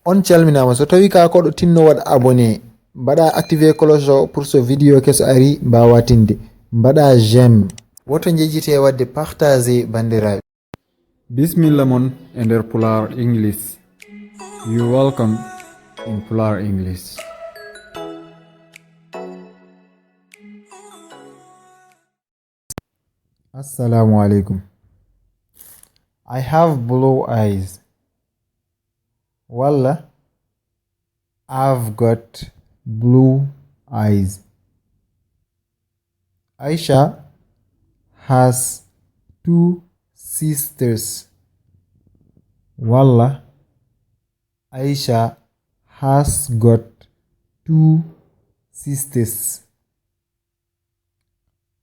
On calminama so tawi ka koɗo tinno waɗa abonné mbaɗa activer cloche o pour so vidéo keso ari mbawa tinde mbaɗa j'aime woto jejjite wadde partager bandiraɓe. Bismillah mon e nder Pular English. You welcome in Pular English. Assalamu alaikum. I have blue eyes. Wallah, I've got blue eyes. Aisha has 2 sisters. Wallah, Aisha has got 2 sisters.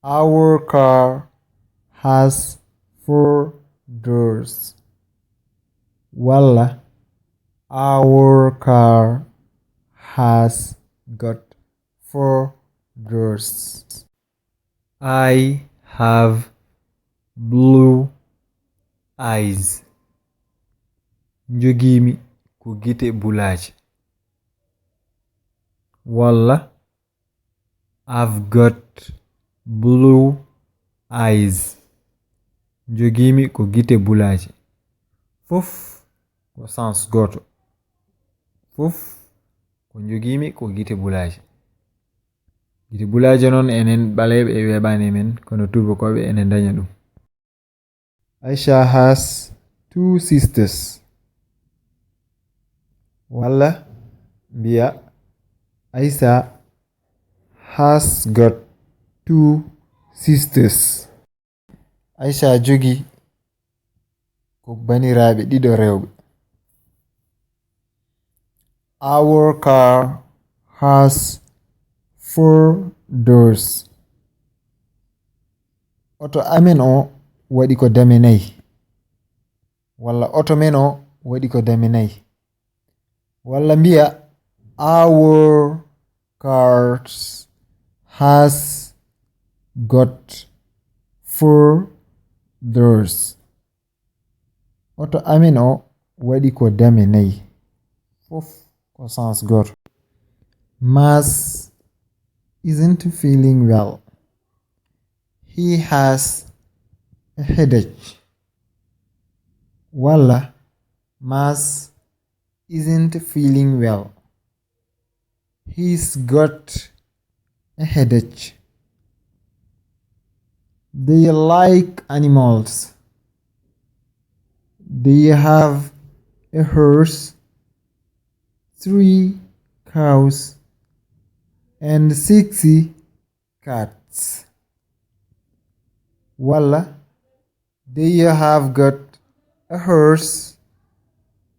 Our car has 4 doors. Wallah, our car has got 4 doors. I have blue eyes. Jogimi ko gite bulaje. Wallah, I've got blue eyes. Jogimi ko gite bulaje. Fof ko sens goto. Fof ko jogimi ko gite bulaje. Gite bulaje non enen balebe e webane men kono tubo ko be enen danya dum. Aisha has 2 sisters. Wallah, Bia Aisha has got 2 sisters. Aisha jogi ko banirabe dido rewbe. Our car has 4 doors. Oto amen o wadi ko dame nayi. Walla oto men o wadi ko dame nayi. Walla mbiya our cars has got 4 doors. Oto amen o wadi ko dame nayi. Fof ko sens goto. Mas isn't feeling well. He has a headache. Wallah, Mas isn't feeling well. He's got a headache. They like animals. They have a horse, 3 cows, and 6 cats. Wallah, they have got a horse,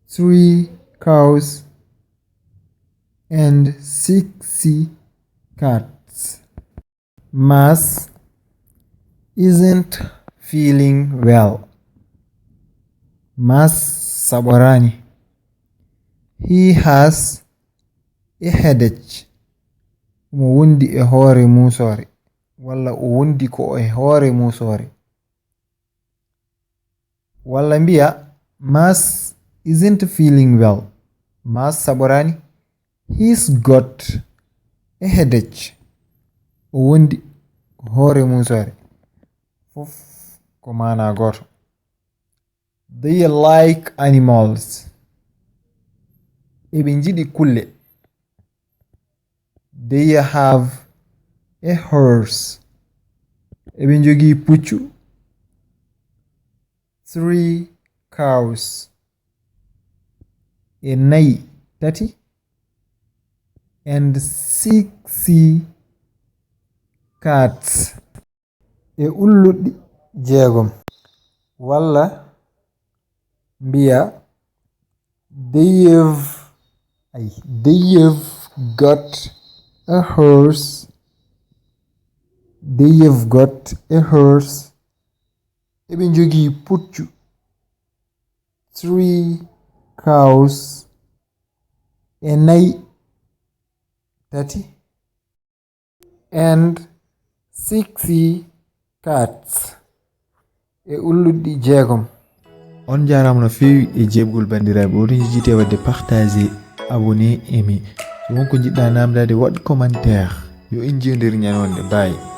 3 cows, and 6 cats. Mas isn't feeling well. Mas saborani. He has a headache. Mo wundi e hore musore. Walla o wundi ko e hore musore. Walla mbiya Mas isn't feeling well. Mas saborani. He's got a headache. O wundi ko hore musore. Fof ko mana goto. They like animals. Ebe njidi kulle. They have a horse. Ebe jogi puccu. 3 cows. E nayi 3. And 6 cats. E ulludi 6. Walla mbiya they've got a horse. They've got a horse. Ebe jogi puccu. 3 cows. E nayi 3. And 6 cats. E ulludi 6. On jarama no fewi e jebgol bandiraɓe oɗon jijjite wadde partager abonné aimé so wonko jiɗɗa namdade waɗ commentaire yo en jewdir ñalawde bye.